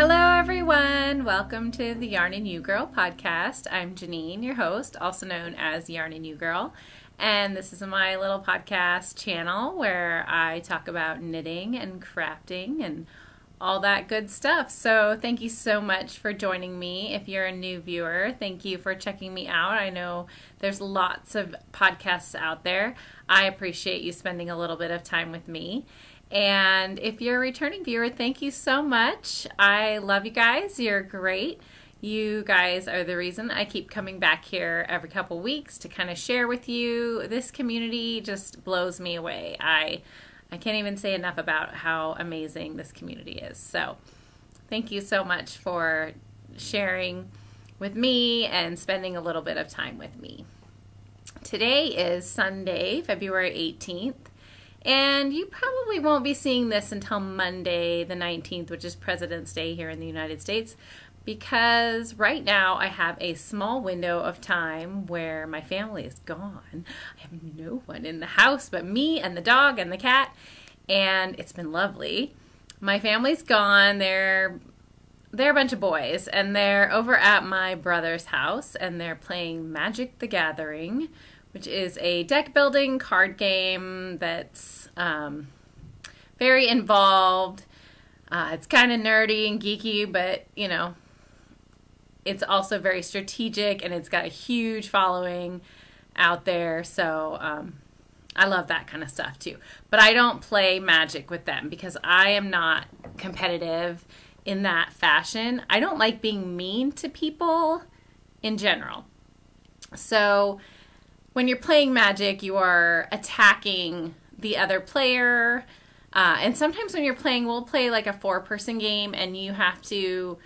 Hello everyone, welcome to the Yarn and You Girl podcast. I'm Janine, your host, also known as Yarn and You Girl, and this is my little podcast channel where I talk about knitting and crafting and all that good stuff. So thank you so much for joining me. If you're a new viewer, thank you for checking me out. I know there's lots of podcasts out there. I appreciate you spending a little bit of time with me. And if you're a returning viewer, thank you so much. I love you guys. You're great. You guys are the reason I keep coming back here every couple weeks to kind of share with you. This community just blows me away. I can't even say enough about how amazing this community is. So thank you so much for sharing with me and spending a little bit of time with me. Today is Sunday, February 18th. And you probably won't be seeing this until Monday the 19th, which is President's Day here in the United States, because right now I have a small window of time where my family is gone. I have no one in the house but me and the dog and the cat, and it's been lovely. My family's gone. They're a bunch of boys, and they're over at my brother's house, and they're playing Magic the Gathering, which is a deck building card game that's very involved. It's kind of nerdy and geeky, but you know, it's also very strategic, and it's got a huge following out there. So I love that kind of stuff too. But I don't play Magic with them because I am not competitive in that fashion. I don't like being mean to people in general. So when you're playing Magic, you are attacking the other player. And sometimes when you're playing, we'll play like a 4-person game and you have to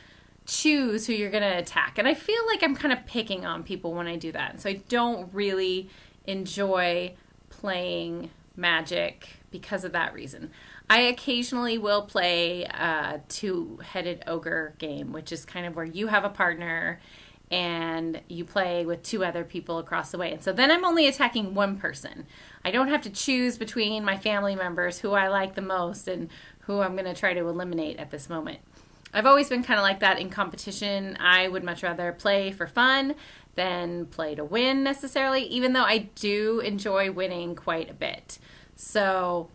choose who you're going to attack. And I feel like I'm kind of picking on people when I do that. And so I don't really enjoy playing Magic because of that reason. I occasionally will play a two-headed ogre game, which is kind of where you have a partner and you play with 2 other people across the way. And so then I'm only attacking one person. I don't have to choose between my family members who I like the most and who I'm going to try to eliminate at this moment. I've always been kind of like that in competition. I would much rather play for fun than play to win necessarily, even though I do enjoy winning quite a bit. So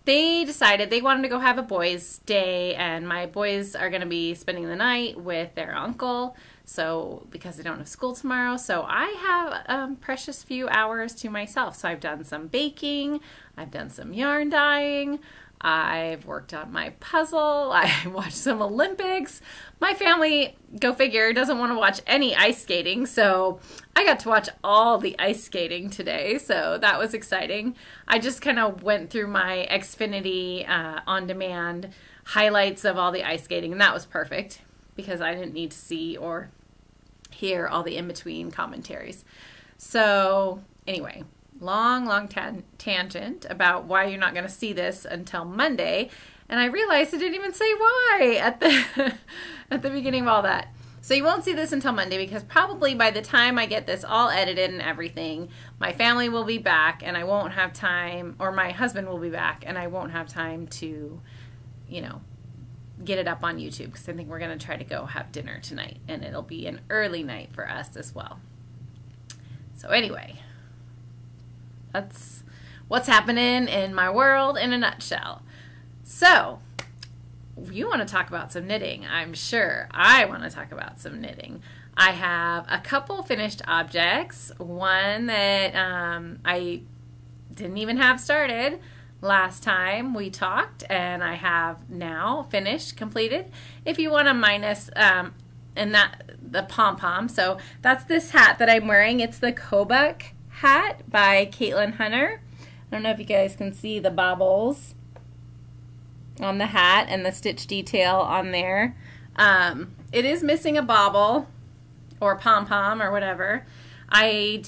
they decided they wanted to go have a boys' day, and my boys are going to be spending the night with their uncle. So because they don't have school tomorrow, so I have a precious few hours to myself. So I've done some baking, I've done some yarn dyeing, I've worked on my puzzle, I watched some Olympics. My family, go figure, doesn't want to watch any ice skating, so I got to watch all the ice skating today, so that was exciting. I just kind of went through my Xfinity on-demand highlights of all the ice skating, and that was perfect because I didn't need to see or hear all the in-between commentaries. So anyway, long tangent about why you're not going to see this until Monday, and I realized I didn't even say why at the beginning of all that. So you won't see this until Monday because probably by the time I get this all edited and everything, my family will be back and I won't have time, or my husband will be back and I won't have time to, you know, get it up on YouTube because I think we're going to try to go have dinner tonight, and it'll be an early night for us as well. So anyway, that's what's happening in my world in a nutshell. So you want to talk about some knitting? I'm sure I want to talk about some knitting. I have a couple finished objects, one that I didn't even have started last time we talked, and I have now finished, completed. If you want to minus and that the pom-pom, so that's this hat that I'm wearing. It's the Kobuk hat by Caitlin Hunter. I don't know if you guys can see the baubles on the hat and the stitch detail on there. It is missing a bauble or pom-pom or whatever. I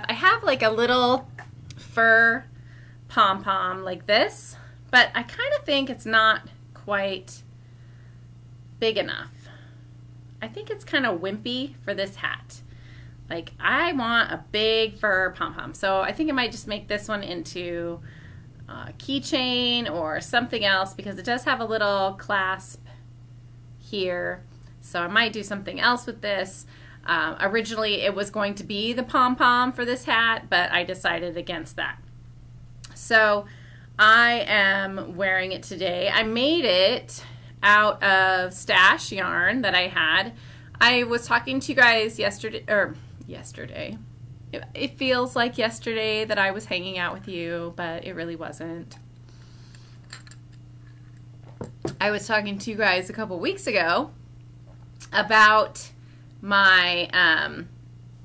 have like a little fur pom-pom like this, but I kind of think it's not quite big enough. I think it's kind of wimpy for this hat. Like, I want a big fur pom-pom, so I think I might just make this one into a keychain or something else because it does have a little clasp here. So I might do something else with this. Originally it was going to be the pom-pom for this hat, but I decided against that. So I am wearing it today. I made it out of stash yarn that I had. I was talking to you guys yesterday. It feels like yesterday that I was hanging out with you, but it really wasn't. I was talking to you guys a couple weeks ago about my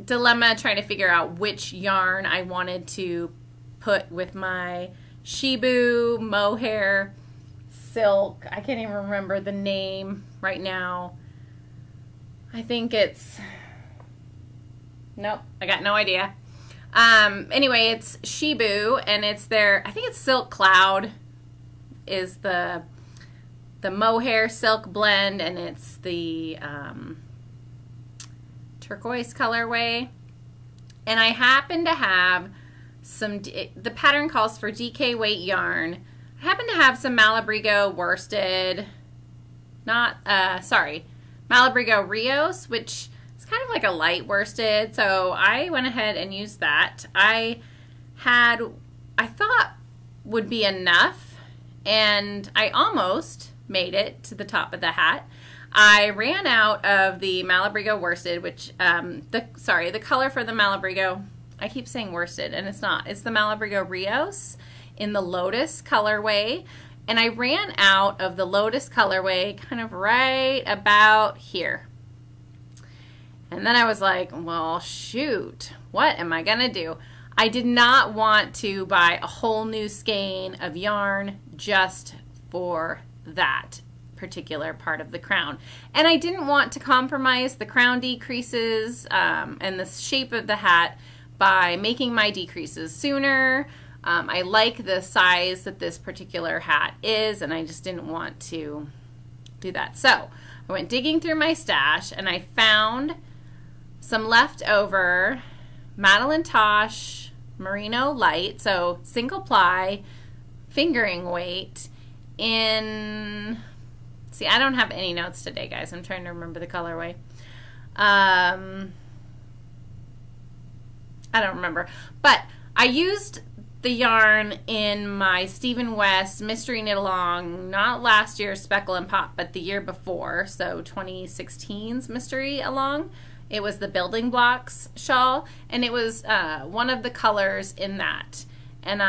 dilemma trying to figure out which yarn I wanted to put with my Shibui mohair silk. I can't even remember the name right now. I think it's, nope, I got no idea. Anyway, it's Shibui, and it's their, I think it's Silk Cloud is the mohair silk blend, and it's the turquoise colorway. And I happen to have some, the pattern calls for DK weight yarn. I happen to have some Malabrigo worsted, Malabrigo Rios, which is kind of like a light worsted, so I went ahead and used that. I thought would be enough, and I almost made it to the top of the hat. I ran out of the Malabrigo worsted, which, the color for the Malabrigo, I keep saying worsted, and it's not. It's the Malabrigo Rios in the Lotus colorway, and I ran out of the Lotus colorway kind of right about here. And then I was like, well, shoot, what am I gonna do? I did not want to buy a whole new skein of yarn just for that particular part of the crown. And I didn't want to compromise the crown decreases and the shape of the hat by making my decreases sooner. I like the size that this particular hat is, and I just didn't want to do that. So I went digging through my stash, and I found some leftover Madeline Tosh Merino Light, so single ply, fingering weight in, see, I don't have any notes today, guys. I'm trying to remember the colorway. I don't remember, but I used the yarn in my Stephen West Mystery Knit Along, not last year's Speckle and Pop, but the year before, so 2016's Mystery Along. It was the Building Blocks shawl, and it was one of the colors in that. And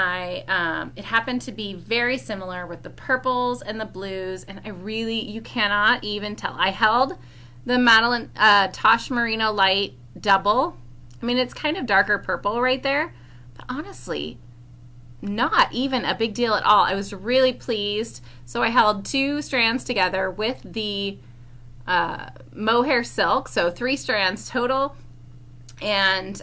it happened to be very similar with the purples and the blues, and I really, you cannot even tell. I held the Madeline Tosh Merino Light double. I mean, it's kind of darker purple right there, but honestly, not even a big deal at all. I was really pleased. So I held 2 strands together with the mohair silk, so 3 strands total, and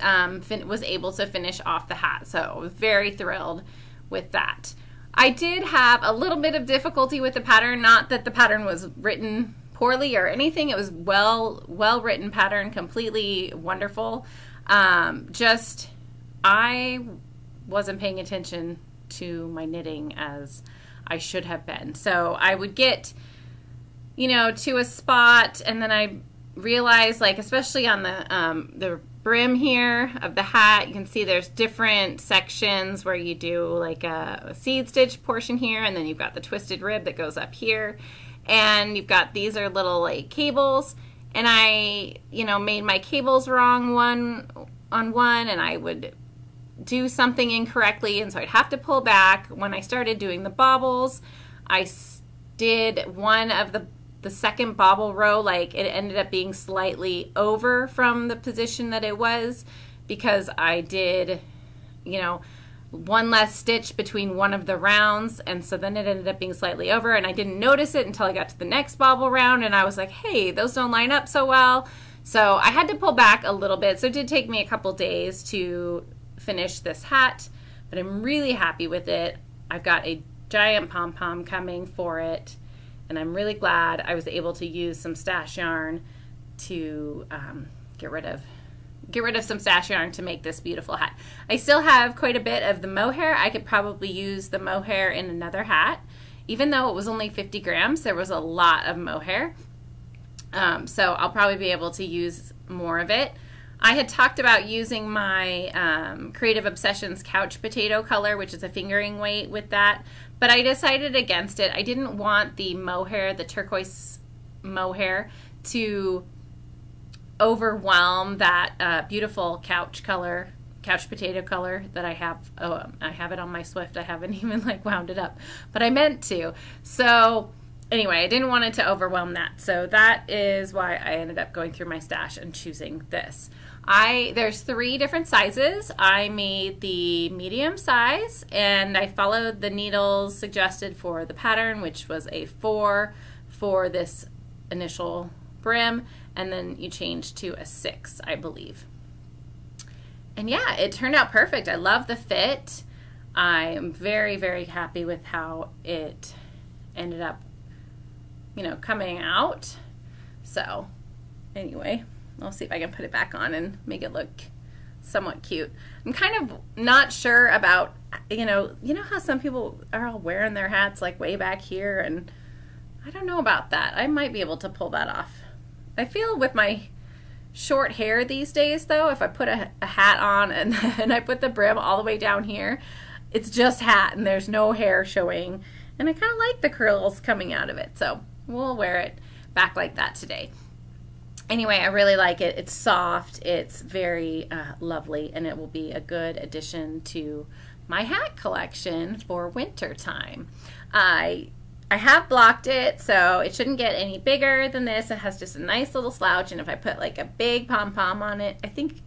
was able to finish off the hat. So I was very thrilled with that. I did have a little bit of difficulty with the pattern, not that the pattern was written poorly or anything. It was well written pattern, completely wonderful. Just I wasn't paying attention to my knitting as I should have been. So I would get, you know, to a spot, and then I realized, like, especially on the brim here of the hat, you can see there's different sections where you do like a seed stitch portion here, and then you've got the twisted rib that goes up here, and you've got, these are little like cables, and I, you know, made my cables wrong one on one, and I would do something incorrectly, and so I'd have to pull back. When I started doing the bobbles, I did one of the second bobble row, like it ended up being slightly over from the position that it was, because I did, you know, one less stitch between one of the rounds, and so then it ended up being slightly over, and I didn't notice it until I got to the next bobble round, and I was like, hey, those don't line up so well. So I had to pull back a little bit. So it did take me a couple days to finish this hat, but I'm really happy with it. I've got a giant pom-pom coming for it, and I'm really glad I was able to use some stash yarn to get rid of some stash yarn to make this beautiful hat. I still have quite a bit of the mohair. I could probably use the mohair in another hat. Even though it was only 50 grams, there was a lot of mohair. So I'll probably be able to use more of it. I had talked about using my Creative Obsessions Couch Potato color, which is a fingering weight with that, but I decided against it. I didn't want the mohair, the turquoise mohair, to overwhelm that beautiful couch potato color that I have. Oh, I have it on my Swift. I haven't even like wound it up, but I meant to. So anyway, I didn't want it to overwhelm that. So that is why I ended up going through my stash and choosing this. There's 3 different sizes. I made the medium size, and I followed the needles suggested for the pattern, which was a 4 for this initial brim, and then you change to a 6, I believe. And yeah, it turned out perfect. I love the fit. I am very, very happy with how it ended up, you know, coming out. So anyway, I'll see if I can put it back on and make it look somewhat cute. I'm kind of not sure about, you know how some people are all wearing their hats like way back here, and I don't know about that. I might be able to pull that off. I feel with my short hair these days though, if I put a hat on and then I put the brim all the way down here, it's just hat and there's no hair showing, and I kind of like the curls coming out of it, so we'll wear it back like that today. Anyway, I really like it. It's soft, it's very lovely, and it will be a good addition to my hat collection for winter time. I have blocked it, so it shouldn't get any bigger than this. It has just a nice little slouch, and if I put like a big pom-pom on it, I think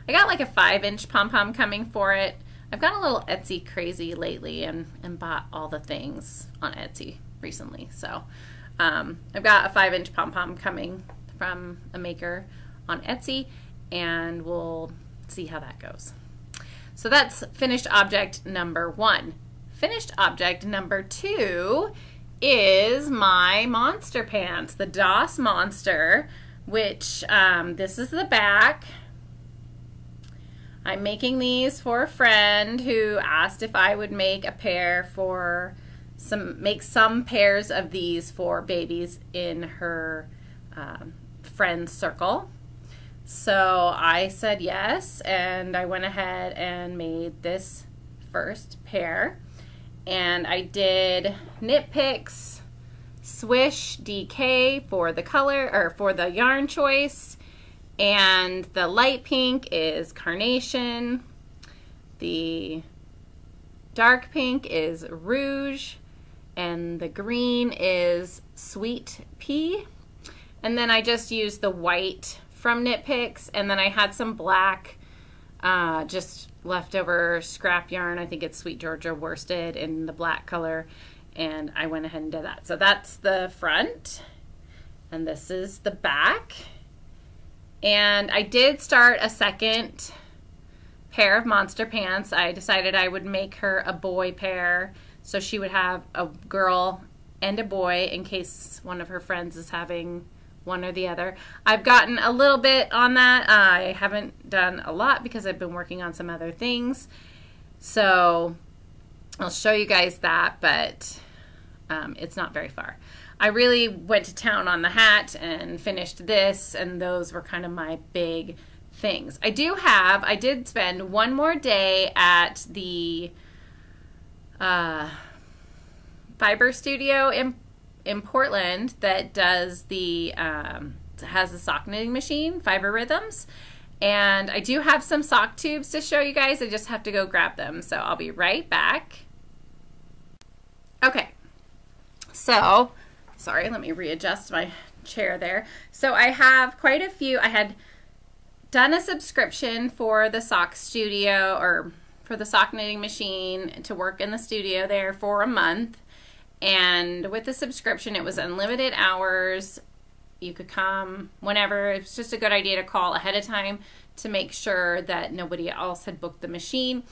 I got like a 5-inch pom-pom coming for it. I've got a little Etsy crazy lately and bought all the things on Etsy recently. So I've got a 5-inch pom-pom coming from a maker on Etsy, and we'll see how that goes. So that's finished object number 1. Finished object number 2 is my monster pants, the DOS Monster, which this is the back. I'm making these for a friend who asked if I would make a pair for make some pairs of these for babies in her friend circle. So I said yes, and I went ahead and made this first pair. And I did Knit Picks, Swish DK for the color, or for the yarn choice, and the light pink is Carnation, the dark pink is Rouge, and the green is Sweet Pea. And then I just used the white from Knit Picks, and then I had some black just leftover scrap yarn. I think it's Sweet Georgia worsted in the black color, and I went ahead and did that. So that's the front, and this is the back. And I did start a second pair of monster pants. I decided I would make her a boy pair, so she would have a girl and a boy in case one of her friends is having one or the other. I've gotten a little bit on that. I haven't done a lot because I've been working on some other things. So I'll show you guys that, but it's not very far. I really went to town on the hat and finished this, and those were kind of my big things. I did spend one more day at the fiber studio in Portland that does the has the sock knitting machine, Fiber Rhythms, and I do have some sock tubes to show you guys. I just have to go grab them, so I'll be right back. Okay, so sorry, let me readjust my chair there. So I have quite a few. I had done a subscription for the sock studio, or for the sock knitting machine, to work in the studio there for a month. And with the subscription, it was unlimited hours. You could come whenever. It's just a good idea to call ahead of time to make sure that nobody else had booked the machine.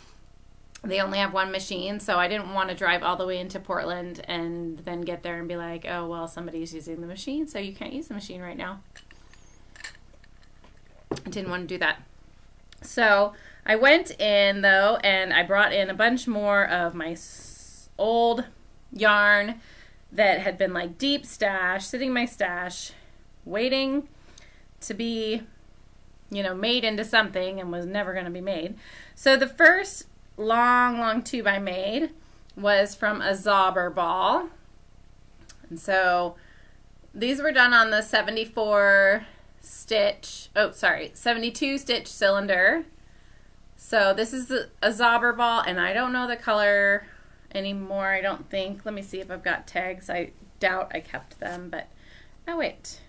They only have one machine, so I didn't want to drive all the way into Portland and then get there and be like, oh, well, somebody's using the machine, so you can't use the machine right now. I didn't want to do that. So I went in, though, and I brought in a bunch more of my old yarn that had been like deep stash, sitting in my stash, waiting to be, you know, made into something and was never going to be made. So the first long tube I made was from a Zauber ball. And so these were done on the 72 stitch cylinder. So this is a Zauber ball, and I don't know the color anymore, I don't think. Let me see if I've got tags. I doubt I kept them, but oh wait.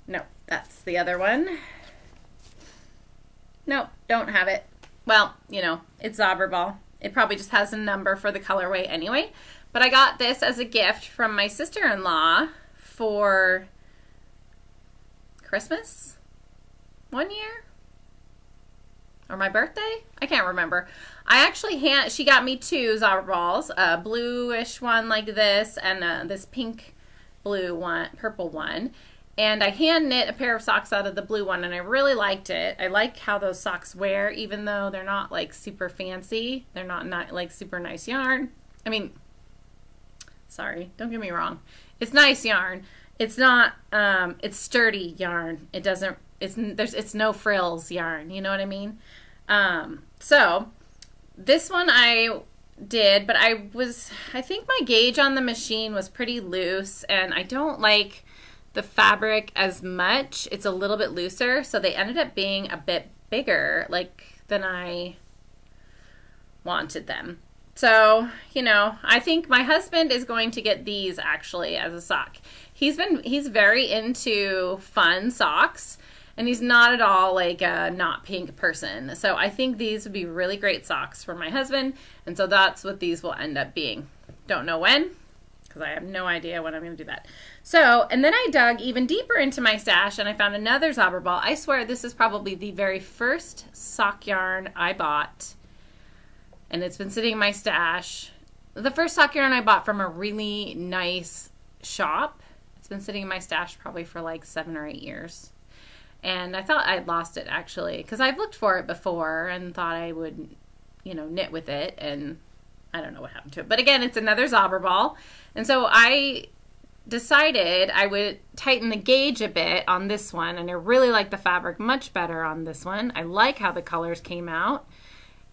No, that's the other one. Nope, don't have it. Well, you know, it's Zauber ball. It probably just has a number for the colorway anyway. But I got this as a gift from my sister-in-law for Christmas one year, or my birthday. I can't remember. I actually she got me two Zauber balls, a bluish one like this, and this pink blue one, purple one. And I hand knit a pair of socks out of the blue one, and I really liked it. I like how those socks wear, even though they're not like super fancy. They're not like super nice yarn. I mean, sorry, don't get me wrong. It's nice yarn. It's not, it's sturdy yarn. It doesn't, it's no frills yarn. You know what I mean? So this one I did, but I think my gauge on the machine was pretty loose, and I don't like the fabric as much. It's a little bit looser, so they ended up being a bit bigger than I wanted them. So, you know, I think my husband is going to get these actually as a sock. He's very into fun socks, and he's not at all like a not pink person. So I think these would be really great socks for my husband, and so that's what these will end up being. Don't know when, because I have no idea when I'm going to do that. So, and then I dug even deeper into my stash, and I found another Zauber ball. I swear this is probably the very first sock yarn I bought, and it's been sitting in my stash. The first sock yarn I bought from a really nice shop. It's been sitting in my stash probably for like 7 or 8 years. And I thought I'd lost it actually, because I've looked for it before and thought I would, you know, knit with it, and I don't know what happened to it. But again, it's another Zauber ball. And so I decided I would tighten the gauge a bit on this one, and I really like the fabric much better on this one. I like how the colors came out.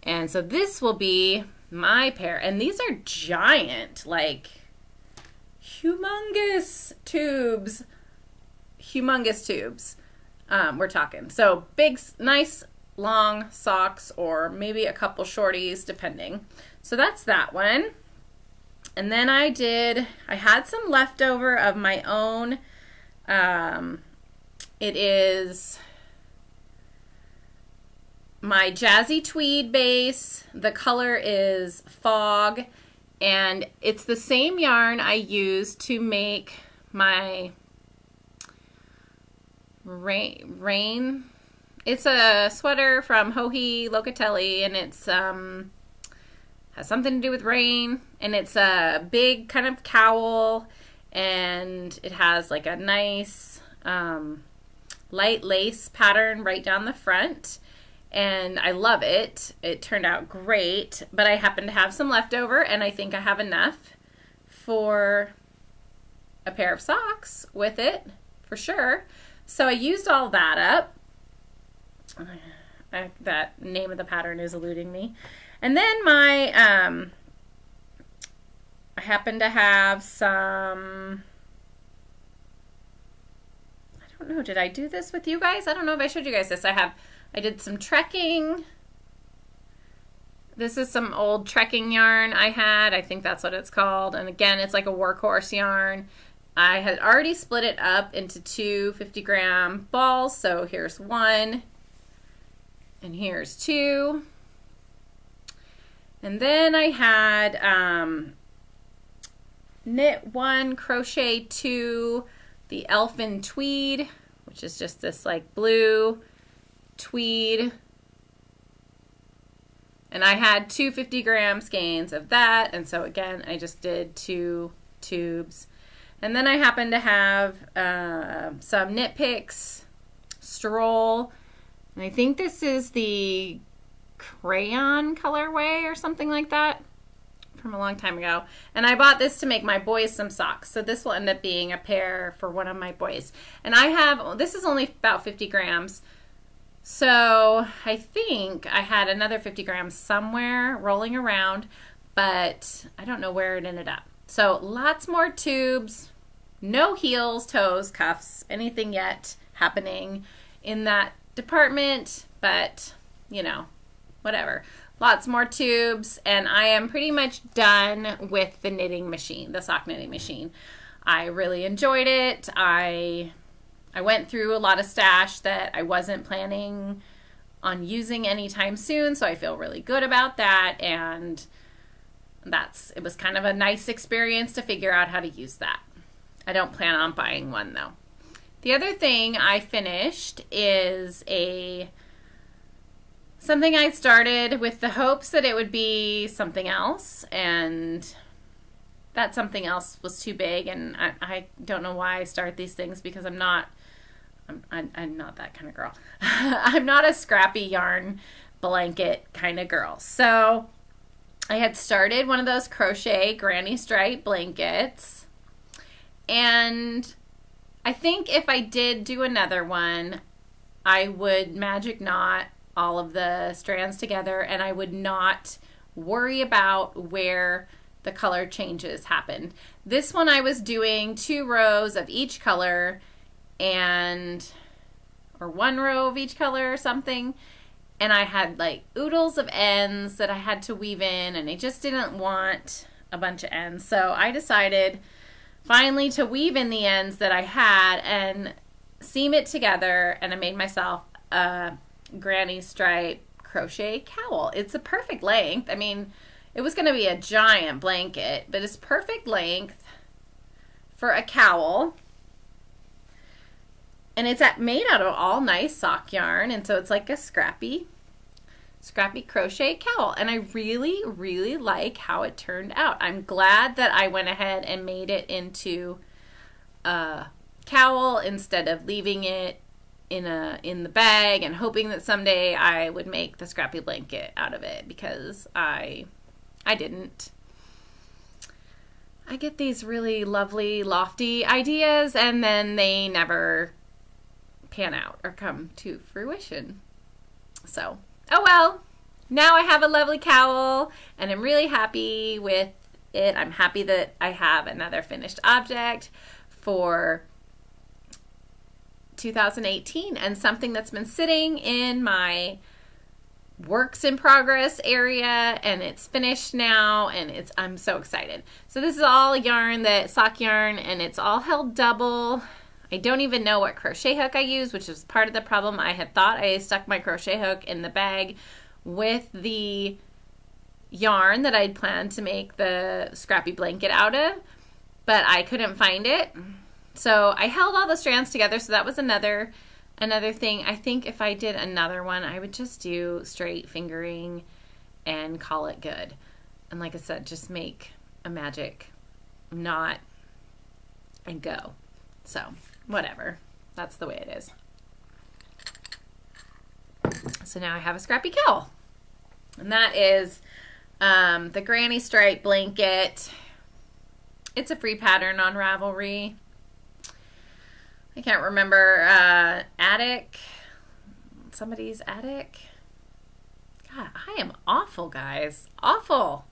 And so this will be my pair. And these are giant, like humongous tubes. Humongous tubes. We're talking. So big, nice, long socks, or maybe a couple shorties, depending. So that's that one. And then I had some leftover of my own. It is my Jazzy Tweed base. The color is Fog, and it's the same yarn I used to make my rain. It's a sweater from Johi Locatelli, and it's has something to do with rain, and it's a big kind of cowl, and it has like a nice light lace pattern right down the front, and I love it. It turned out great, but I happen to have some leftover, and I think I have enough for a pair of socks with it for sure. So I used all that up. That name of the pattern is eluding me. And then my, I happen to have some, I don't know, did I do this with you guys? I don't know if I showed you guys this. I did some trekking. This is some old trekking yarn I had. I think that's what it's called. And again, it's like a workhorse yarn. I had already split it up into two 50-gram balls. So here's one, and here's two. And then I had knit one, crochet two, the Elfin Tweed, which is just this like blue tweed. And I had two 50-gram skeins of that. And so again, I just did 2 tubes. And then I happen to have some Knit Picks Stroll. And I think this is the crayon colorway or something like that. from a long time ago. And I bought this to make my boys some socks. So this will end up being a pair for one of my boys. And I have, this is only about 50 grams. So I think I had another 50 grams somewhere rolling around, but I don't know where it ended up. So lots more tubes, no heels, toes, cuffs, anything yet happening in that department, but you know, whatever. Lots more tubes, and I am pretty much done with the knitting machine, the sock knitting machine. I really enjoyed it. I went through a lot of stash that I wasn't planning on using anytime soon, so I feel really good about that, and it was kind of a nice experience to figure out how to use that. I don't plan on buying one though. The other thing I finished is something I started with the hopes that it would be something else, and that something else was too big, and I don't know why I start these things, because I'm not that kind of girl. I'm not a scrappy yarn blanket kind of girl. So I had started one of those crochet granny stripe blankets, and I think if I did do another one, I would magic knot all of the strands together, and I would not worry about where the color changes happened. This one I was doing 2 rows of each color, or 1 row of each color or something, and I had like oodles of ends that I had to weave in, and I just didn't want a bunch of ends. So I decided finally to weave in the ends that I had and seam it together, and I made myself a granny stripe crochet cowl. It's a perfect length. I mean, it was going to be a giant blanket, but it's perfect length for a cowl. And it's made out of all nice sock yarn, and so it's like a scrappy crochet cowl, and I really, really like how it turned out. I'm glad that I went ahead and made it into a cowl instead of leaving it in the bag and hoping that someday I would make the scrappy blanket out of it, because I didn't. I get these really lovely, lofty ideas, and then they never pan out or come to fruition. So, oh well. Now I have a lovely cowl, and I'm really happy with it. I'm happy that I have another finished object for 2018, and something that's been sitting in my works in progress area, and it's finished now, and I'm so excited. So this is all yarn, sock yarn, and it's all held double. I don't even know what crochet hook I use, which is part of the problem. I had thought I stuck my crochet hook in the bag with the yarn that I'd planned to make the scrappy blanket out of, but I couldn't find it. So I held all the strands together, so that was another thing. I think if I did another one, I would just do straight fingering and call it good. And like I said, just make a magic knot and go. So whatever, that's the way it is. So now I have a scrappy cowl, and that is the granny stripe blanket. It's a free pattern on Ravelry. I can't remember, somebody's attic. God, I am awful, guys. Awful.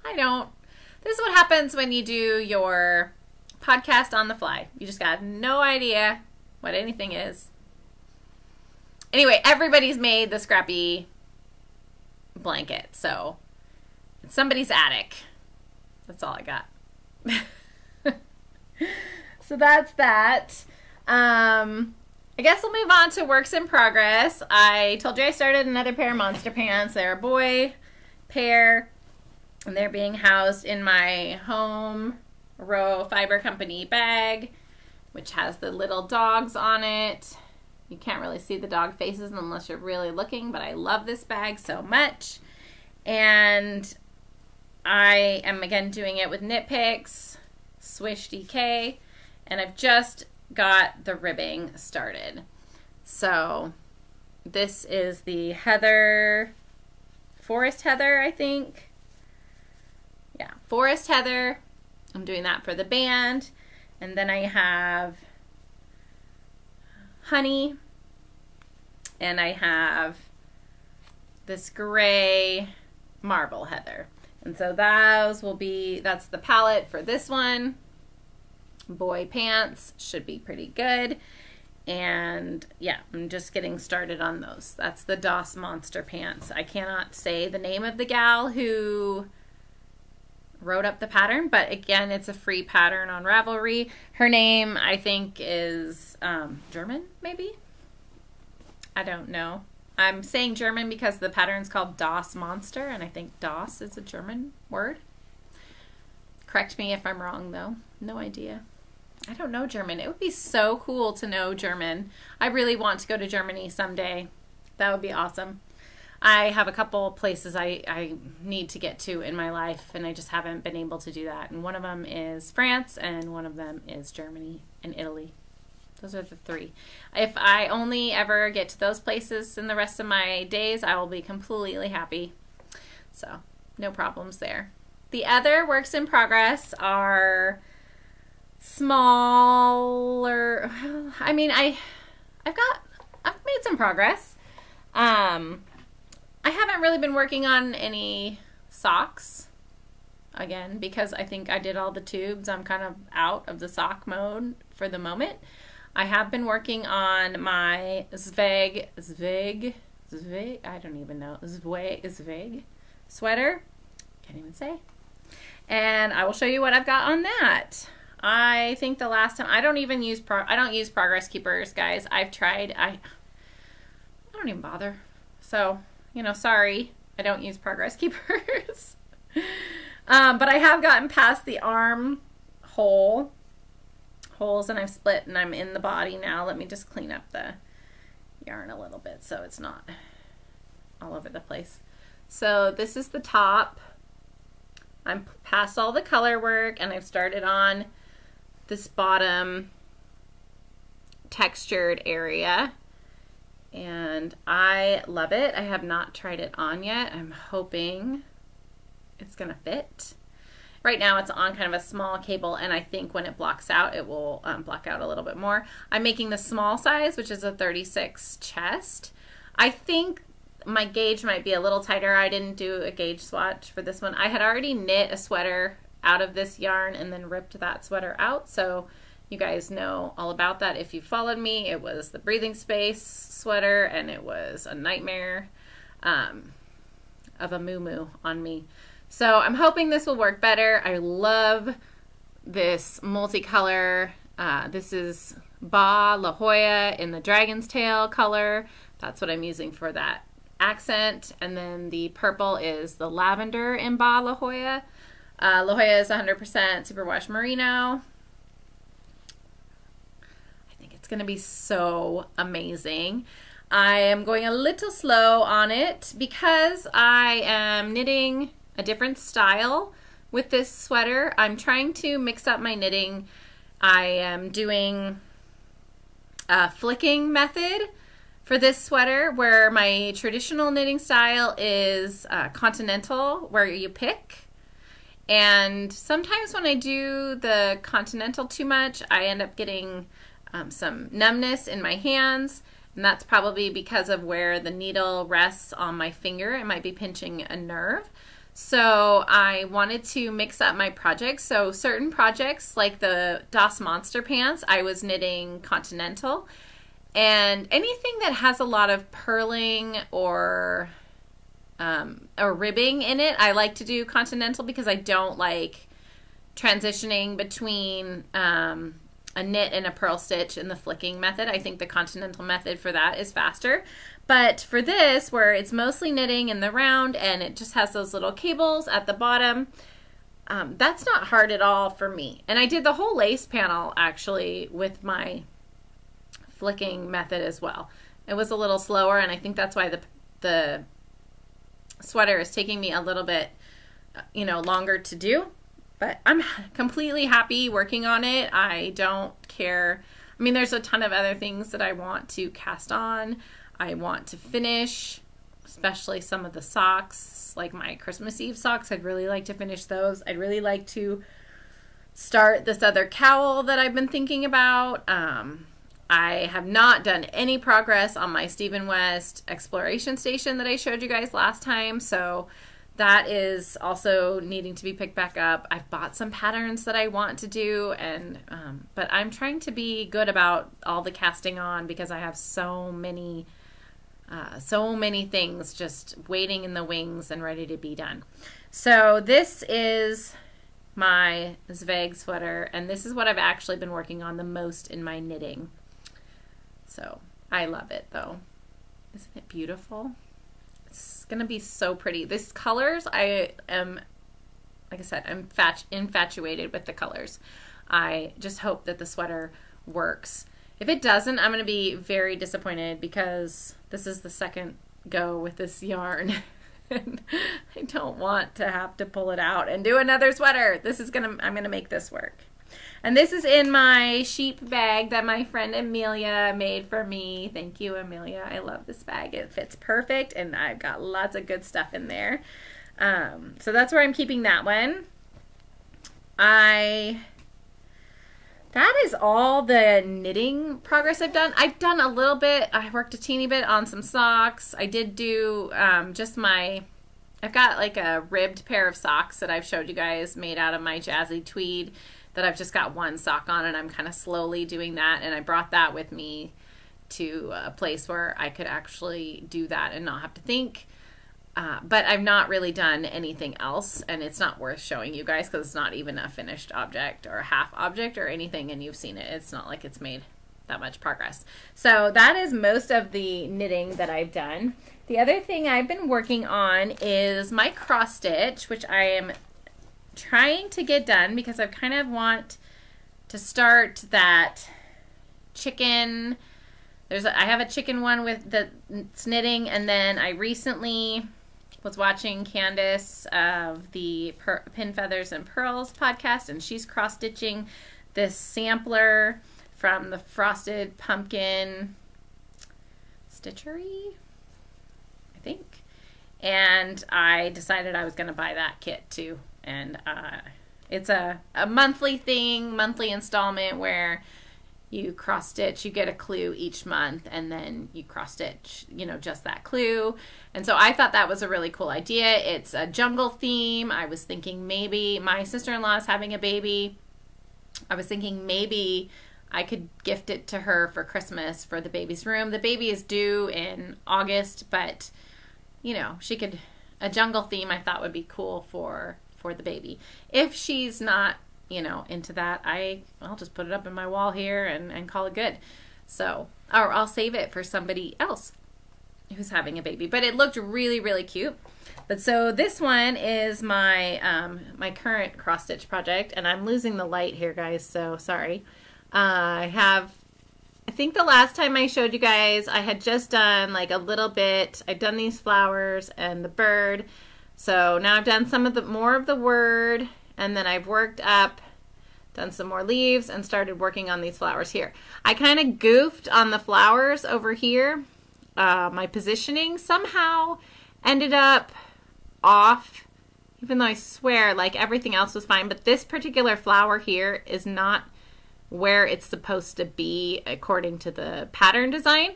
This is what happens when you do your podcast on the fly. You just got no idea what anything is. Anyway, everybody's made the scrappy blanket, so it's somebody's attic. That's all I got. So that's that. I guess we'll move on to works in progress. I told you I started another pair of monster pants. They're a boy pair, and they're being housed in my Home Row Fiber Company bag, which has the little dogs on it. You can't really see the dog faces unless you're really looking, but I love this bag so much. And I am again doing it with Knit Picks, Swish DK, and I've just got the ribbing started. So this is the Heather, Forest Heather, I think. yeah, Forest Heather. I'm doing that for the band. And then I have Honey. And I have this gray Marble Heather. And so those will be, that's the palette for this one. Boy pants should be pretty good. And yeah, I'm just getting started on those. That's the DOS Monster pants. I cannot say the name of the gal who wrote up the pattern, but again, it's a free pattern on Ravelry. Her name, I think, is German, maybe? I don't know. I'm saying German because the pattern's called DOS Monster, and I think DOS is a German word. Correct me if I'm wrong, though. No idea. I don't know German. It would be so cool to know German. I really want to go to Germany someday. That would be awesome. I have a couple places I need to get to in my life, and I just haven't been able to do that. And one of them is France, and one of them is Germany and Italy. Those are the three. If I only ever get to those places in the rest of my days, I will be completely happy. So, no problems there. The other works in progress are smaller. I mean, I've made some progress. I haven't really been working on any socks again because I think I did all the tubes. I'm kind of out of the sock mode for the moment. I have been working on my Zweig, I don't even know, Zweig sweater. Can't even say. And I will show you what I've got on that. I think the last time, I don't use Progress Keepers, guys. I've tried, I don't even bother. So, you know, sorry, I don't use Progress Keepers. But I have gotten past the arm holes, and I've split, and I'm in the body now. Let me just clean up the yarn a little bit so it's not all over the place. So this is the top. I'm past all the color work, and I've started on this bottom textured area, and I love it. I have not tried it on yet. I'm hoping it's gonna fit. Right now it's on kind of a small cable, and I think when it blocks out, it will block out a little bit more. I'm making the small size, which is a 36 chest. I think my gauge might be a little tighter. I didn't do a gauge swatch for this one. I had already knit a sweater out of this yarn and then ripped that sweater out, so you guys know all about that if you followed me. It was the breathing space sweater, and it was a nightmare of a moo-moo on me. So I'm hoping this will work better. I love this multicolor. This is Baah La Jolla in the Dragon's Tail color. That's what I'm using for that accent. And then the purple is the Lavender in Baah La Jolla. La Jolla is 100% superwash merino. I think it's going to be so amazing. I am going a little slow on it because I am knitting a different style with this sweater. I'm trying to mix up my knitting. I am doing a flicking method for this sweater, where my traditional knitting style is continental, where you pick. And sometimes when I do the continental too much, I end up getting some numbness in my hands, and that's probably because of where the needle rests on my finger. It might be pinching a nerve. So I wanted to mix up my projects. So certain projects, like the DOS Monster pants, I was knitting continental. And anything that has a lot of purling or ribbing in it, I like to do continental because I don't like transitioning between a knit and a purl stitch in the flicking method. I think the continental method for that is faster. But for this, where it's mostly knitting in the round and it just has those little cables at the bottom, that's not hard at all for me. And I did the whole lace panel actually with my flicking method as well. It was a little slower, and I think that's why the sweater is taking me a little bit, you know, longer to do. But I'm completely happy working on it. I don't care. I mean, there's a ton of other things that I want to cast on. I want to finish. especially some of the socks, like my Christmas Eve socks. I'd really like to finish those. I'd really like to start this other cowl that I've been thinking about. I have not done any progress on my Stephen West exploration station that I showed you guys last time, so that is also needing to be picked back up. I've bought some patterns that I want to do, and but I'm trying to be good about all the casting on because I have so many things just waiting in the wings and ready to be done. So this is my Zweig sweater, and this is what I've actually been working on the most in my knitting. So I love it though. Isn't it beautiful? It's gonna be so pretty. These colors, I am, like I said, I'm infatuated with the colors. I just hope that the sweater works. If it doesn't, I'm gonna be very disappointed because this is the second go with this yarn. And I don't want to have to pull it out and do another sweater. I'm gonna make this work. And this is in my sheep bag that my friend Amelia made for me. Thank you, Amelia. I love this bag. It fits perfect, and I've got lots of good stuff in there. So that's where I'm keeping that one. That is all the knitting progress I've done. I've done a little bit. I worked a teeny bit on some socks. I did do I've got like a ribbed pair of socks that I've showed you guys made out of my jazzy tweed that I've just got one sock on, and I'm kind of slowly doing that, and I brought that with me to a place where I could actually do that and not have to think. But I've not really done anything else, and it's not worth showing you guys because it's not even a finished object or a half object or anything, and you've seen it. It's not like it's made that much progress. So that is most of the knitting that I've done. The other thing I've been working on is my cross stitch, which I am trying to get done because I kind of want to start that chicken. I have a chicken one with that's knitting, and then I recently was watching Candace of the Pin Feathers and Pearls podcast, and she's cross stitching this sampler from the Frosted Pumpkin Stitchery, I think, and I decided I was going to buy that kit too. And it's a monthly thing, monthly installment where you cross stitch, you get a clue each month, and then you cross stitch, you know, just that clue. And so I thought that was a really cool idea. It's a jungle theme. I was thinking maybe my sister-in-law is having a baby. I was thinking maybe I could gift it to her for Christmas for the baby's room. The baby is due in August, but you know, a jungle theme I thought would be cool for the baby. If she's not, you know, into that, I'll just put it up in my wall here and call it good. So, or I'll save it for somebody else who's having a baby. But it looked really, really cute. But so this one is my my current cross stitch project, and I'm losing the light here, guys, so sorry. I think the last time I showed you guys, I had just done like a little bit. I'd done these flowers and the bird. So now I've done more of the word, and then I've worked up, done some more leaves, and started working on these flowers here. I kind of goofed on the flowers over here. My positioning somehow ended up off, even though I swear like everything else was fine, but this particular flower here is not where it's supposed to be according to the pattern design.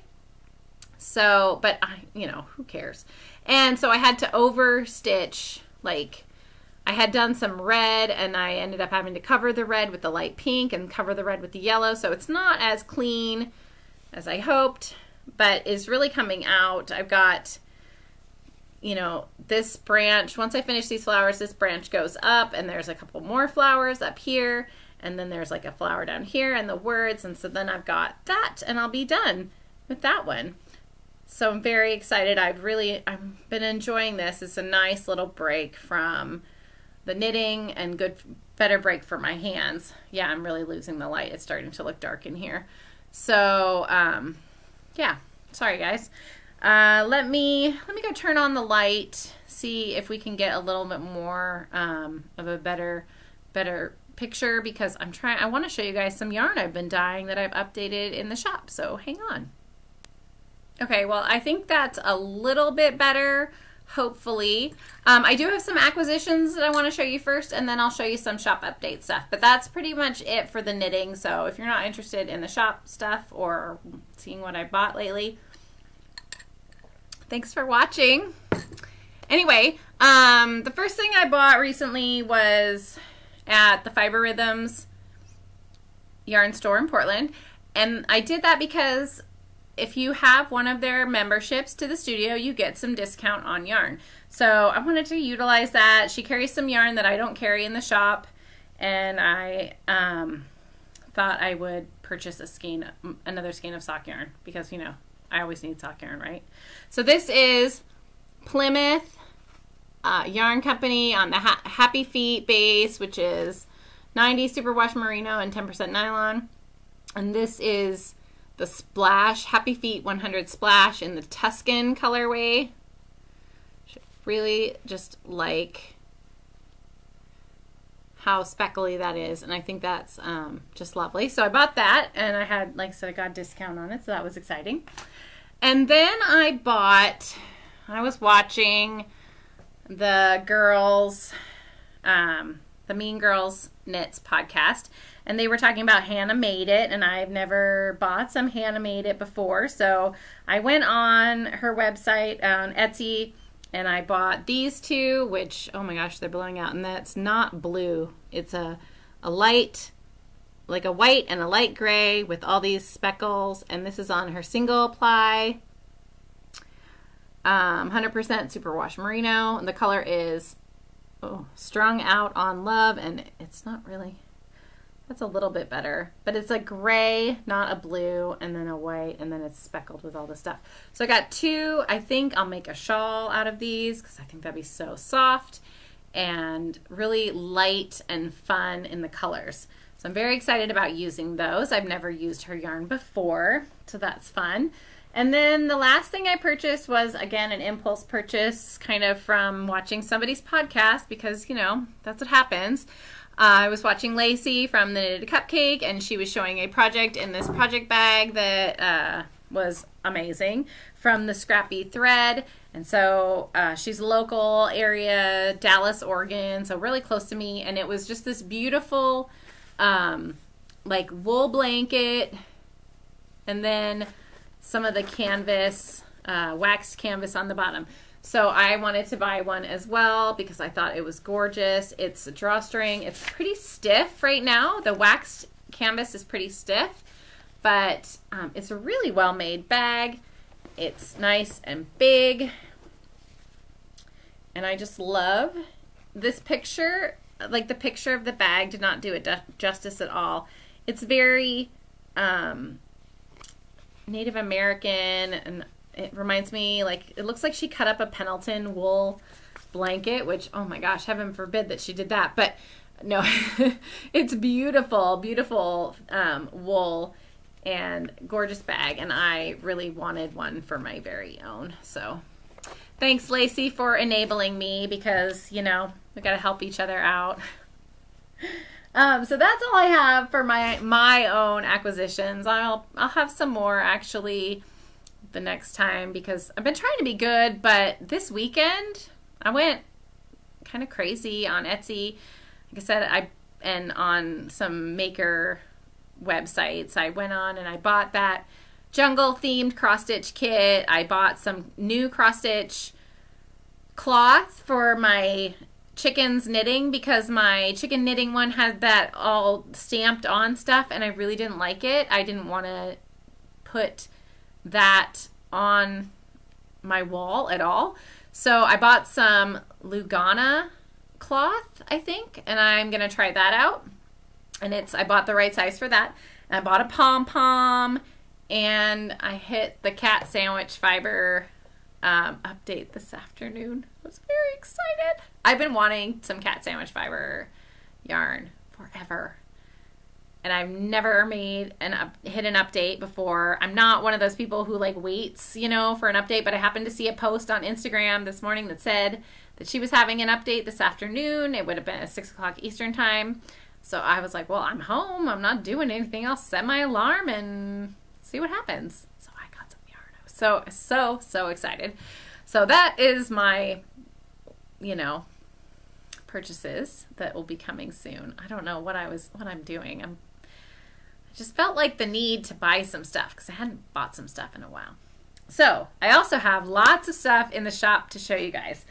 So, but you know, who cares? And so I had to over stitch, like I had done some red, and I ended up having to cover the red with the light pink and cover the red with the yellow. So it's not as clean as I hoped, but is really coming out. I've got, you know, this branch. Once I finish these flowers, this branch goes up, and there's a couple more flowers up here, and then there's like a flower down here and the words, and so then I've got that, and I'll be done with that one. So I'm very excited. I've been enjoying this. It's a nice little break from the knitting and better break for my hands. Yeah, I'm really losing the light. It's starting to look dark in here. So, yeah, sorry guys. Let me go turn on the light, see if we can get a little bit more of a better picture, because I want to show you guys some yarn I've been dyeing that I've updated in the shop. So hang on. Okay, well, I think that's a little bit better, hopefully. I do have some acquisitions that I want to show you first, and then I'll show you some shop update stuff. But that's pretty much it for the knitting. So if you're not interested in the shop stuff or seeing what I bought lately, thanks for watching. Anyway, the first thing I bought recently was at the Fiber Rhythms yarn store in Portland. And I did that because if you have one of their memberships to the studio, you get some discount on yarn. So I wanted to utilize that. She carries some yarn that I don't carry in the shop, and I thought I would purchase another skein of sock yarn because, you know, I always need sock yarn, right? So this is Plymouth Yarn Company on the Happy Feet base, which is 90 superwash merino and 10% nylon. And this is the Splash, Happy Feet 100 Splash in the Tuscan colorway. Really just like how speckly that is, and I think that's just lovely. So I bought that, and I had, like I said, I got a discount on it, so that was exciting. And then I was watching the girls, the Mean Girls Knits podcast, and they were talking about Hannah Made It, and I've never bought some Hannah Made It before. So I went on her website on Etsy, and I bought these two, which, oh my gosh, they're blowing out. And that's not blue. It's a light, like a white and a light gray with all these speckles. And this is on her single ply, 100% superwash merino. And the color is Strung Out on Love, and it's not really... That's a little bit better, but it's a gray, not a blue, and then a white, and then it's speckled with all this stuff. So I got two. I think I'll make a shawl out of these because I think that'd be so soft and really light and fun in the colors. So I'm very excited about using those. I've never used her yarn before, so that's fun. And then the last thing I purchased was, again, an impulse purchase, kind of from watching somebody's podcast because, you know, that's what happens. I was watching Lacey from the Knitted Cupcake, and she was showing a project in this project bag that was amazing from the Scrappy thread. And so she's local area, Dallas, Oregon, so really close to me. And it was just this beautiful like wool blanket, and then some of the canvas, waxed canvas on the bottom. So I wanted to buy one as well because I thought it was gorgeous. It's a drawstring. It's pretty stiff right now. The waxed canvas is pretty stiff, but it's a really well-made bag. It's nice and big, and I just love this picture. Like, the picture of the bag did not do it justice at all. It's very Native American, and it reminds me, like, it looks like she cut up a Pendleton wool blanket, which, oh my gosh, heaven forbid that she did that. But no, it's beautiful, beautiful wool and gorgeous bag. And I really wanted one for my very own. So thanks, Lacey, for enabling me because, you know, we got to help each other out. So that's all I have for my own acquisitions. I'll have some more actually the next time because I've been trying to be good, but this weekend I went kind of crazy on Etsy. Like I said, and on some maker websites. I went on and I bought that jungle themed cross stitch kit. I bought some new cross stitch cloth for my chickens knitting because my chicken knitting one had that all stamped on stuff and I really didn't like it. I didn't want to put that on my wall at all. So I bought some Lugana cloth, I think, and I'm gonna try that out. And I bought the right size for that. And I bought a pom-pom, and I hit the cat sandwich fiber update this afternoon. I was very excited. I've been wanting some cat sandwich fiber yarn forever. And I've never hit an update before. I'm not one of those people who like waits, you know, for an update, but I happened to see a post on Instagram this morning that said that she was having an update this afternoon. It would have been at 6 o'clock Eastern time. So I was like, well, I'm home. I'm not doing anything else. Set my alarm and see what happens. So I got some yarn. I was So excited. So that is my, you know, purchases that will be coming soon. I don't know what I'm doing. I just felt like the need to buy some stuff because I hadn't bought some stuff in a while. So I also have lots of stuff in the shop to show you guys.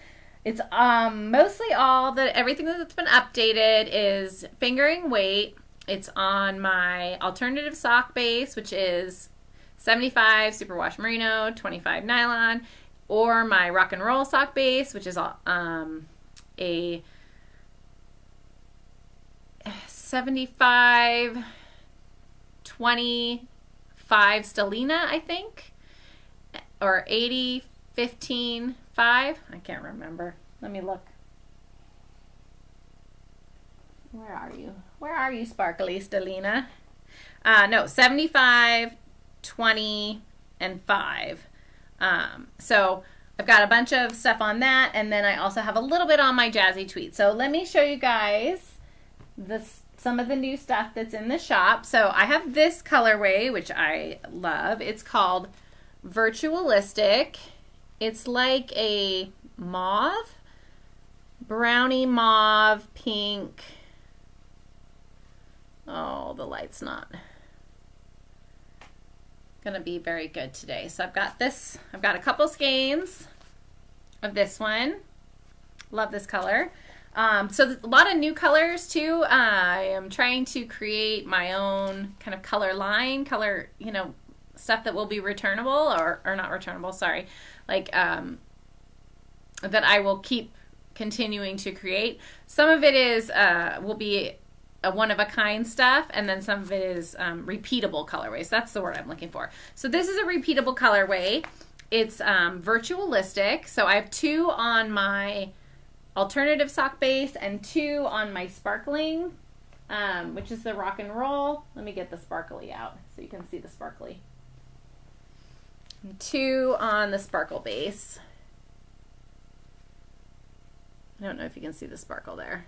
It's mostly everything that's been updated is fingering weight. It's on my alternative sock base, which is 75 superwash merino, 25 nylon, or my rock and roll sock base, which is a 75 25 Stellina, I think, or 80 15 5. I can't remember. Let me look. Where are you? Where are you, sparkly Stellina? No, 75, 20, and 5. So I've got a bunch of stuff on that, and then I also have a little bit on my Jazzy Tweed. So let me show you guys some of the new stuff that's in the shop. So I have this colorway, which I love. It's called Virtualistic. It's like a mauve, brownie mauve, pink. Oh, the light's not gonna be very good today. So I've got this. I've got a couple skeins of this one. Love this color. So there's a lot of new colors too. I am trying to create my own kind of color line, you know, stuff that will be returnable or not returnable, sorry. Like that I will keep continuing to create. Some of it is will be a one-of-a-kind stuff, and then some of it is repeatable colorways. That's the word I'm looking for. So this is a repeatable colorway. It's virtualistic. So I have 2 on my alternative sock base and 2 on my sparkling, which is the rock and roll. Let me get the sparkly out so you can see the sparkly. And 2 on the sparkle base. I don't know if you can see the sparkle there.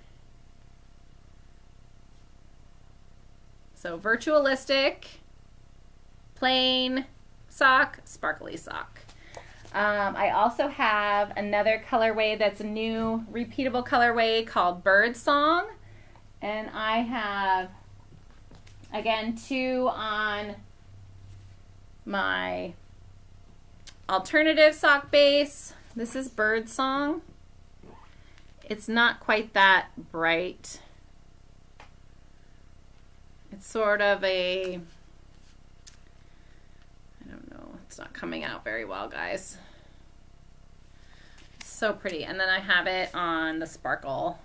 So virtualistic, plain sock, sparkly sock. I also have another colorway that's a new repeatable colorway called Bird Song. And I have, again, 2 on my alternative sock base. This is Bird Song. It's not quite that bright. It's sort of a, I don't know, it's not coming out very well, guys. It's so pretty. And then I have it on the sparkle.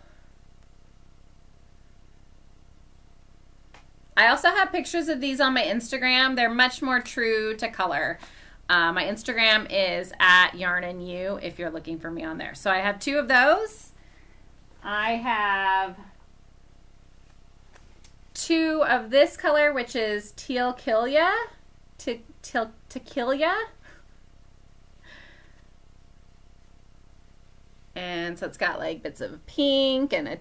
I also have pictures of these on my Instagram. They're much more true to color. My Instagram is @yarnandyou if you're looking for me on there. So I have 2 of those. I have 2 of this color, which is Tequila. And so it's got like bits of pink and a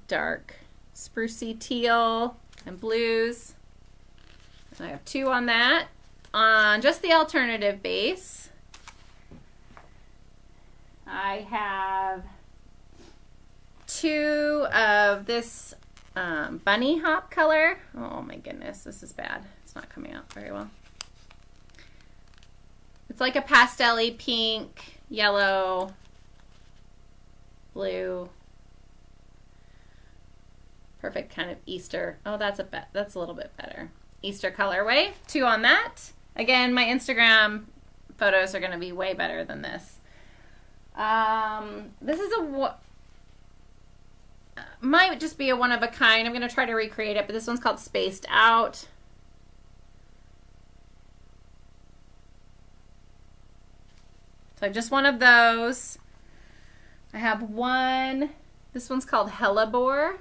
dark sprucey teal and blues. And I have 2 on that. On just the alternative base, I have 2 of this bunny hop color. Oh my goodness, this is bad. It's not coming out very well. It's like a pastel-y pink, yellow, blue. Perfect kind of Easter. Oh, that's a little bit better. Easter colorway. 2 on that. Again, my Instagram photos are going to be way better than this. This is might just be a one-of-a-kind. I'm going to try to recreate it, but this one's called Spaced Out. So I have just one of those. I have one. This one's called Hellebore.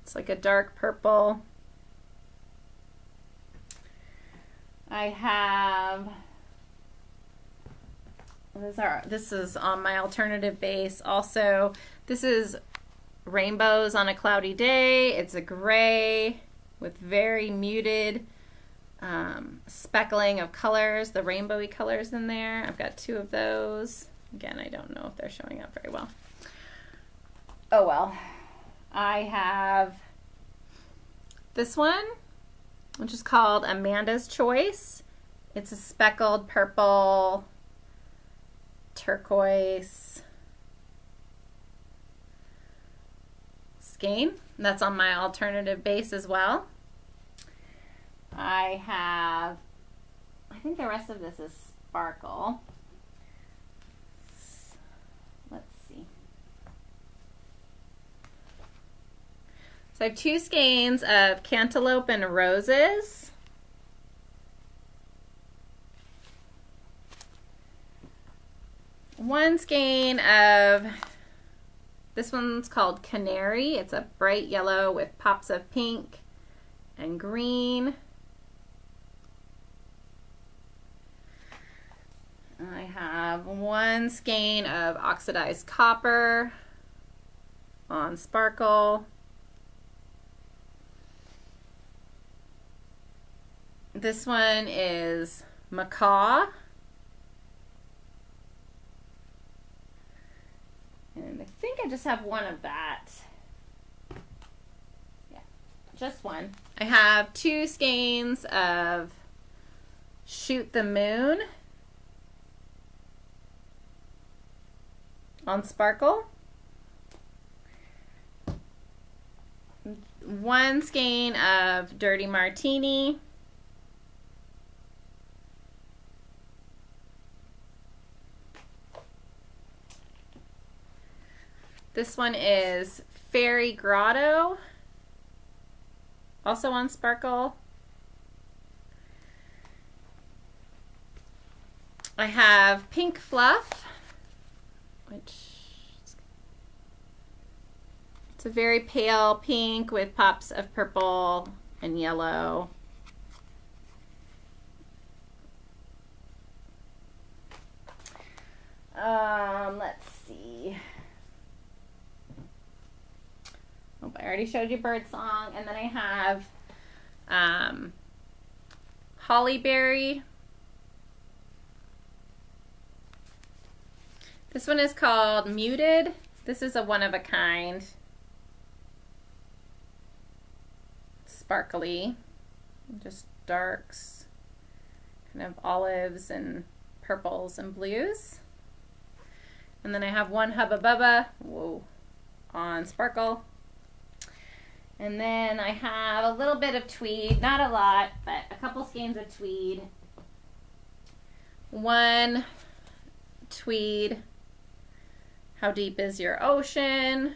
It's like a dark purple. I have, this is on my alternative base also. This is Rainbows on a Cloudy Day. It's a gray with very muted speckling of colors, the rainbowy colors in there. I've got 2 of those. Again, I don't know if they're showing up very well. Oh well. I have this one, which is called Amanda's Choice. It's a speckled purple, turquoise skein. That's on my alternative base as well. I think the rest of this is sparkle. Let's see. So I have 2 skeins of Cantaloupe and Roses. One skein of, this one's called Canary. It's a bright yellow with pops of pink and green. I have 1 skein of oxidized copper on sparkle. This one is Macaw. And I think I just have 1 of that. Yeah, just 1. I have 2 skeins of Shoot the Moon on sparkle. 1 skein of Dirty Martini. This one is Fairy Grotto, also on sparkle. I have Pink Fluff, which it's a very pale pink with pops of purple and yellow. Let's see. Oh, I already showed you Birdsong, and then I have Hollyberry. This one is called Muted. This is a one-of-a-kind. Sparkly, just darks, kind of olives and purples and blues. And then I have 1 Hubba Bubba, whoa, on sparkle. And then I have a little bit of tweed, not a lot, but a couple skeins of tweed. 1 tweed, How Deep Is Your Ocean?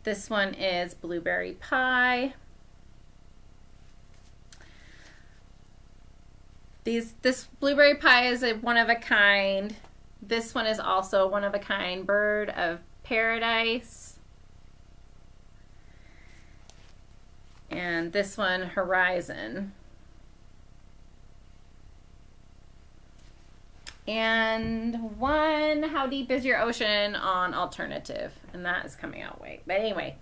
This one is Blueberry Pie. This Blueberry Pie is a one-of-a-kind. This one is also one-of-a-kind, Bird of Paradise. And this one, Horizon. And 1 How Deep Is Your Ocean on alternative, and that is coming out late. But anyway,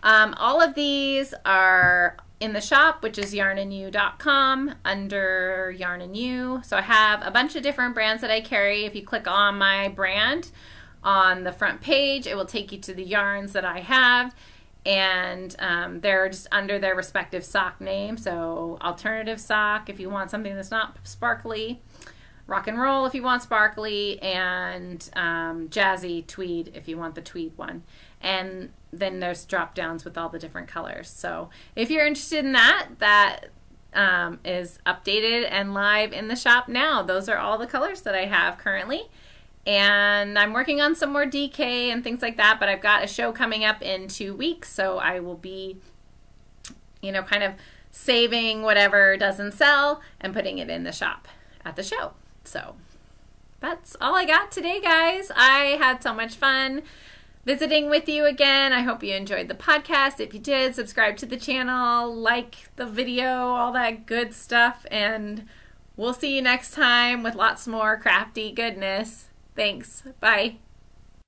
all of these are in the shop, which is yarnandyou.com, under Yarn and You. So I have a bunch of different brands that I carry. If you click on my brand on the front page, it will take you to the yarns that I have, and they're just under their respective sock name. So alternative sock if you want something that's not sparkly, rock and roll if you want sparkly, and jazzy tweed if you want the tweed one. And then there's drop downs with all the different colors. So if you're interested in that, that is updated and live in the shop now. Those are all the colors that I have currently. And I'm working on some more DK and things like that, but I've got a show coming up in 2 weeks, so I will be, you know, kind of saving whatever doesn't sell and putting it in the shop at the show. So that's all I got today, guys. I had so much fun visiting with you again. I hope you enjoyed the podcast. If you did, subscribe to the channel, like the video, all that good stuff, and we'll see you next time with lots more crafty goodness. Thanks. Bye.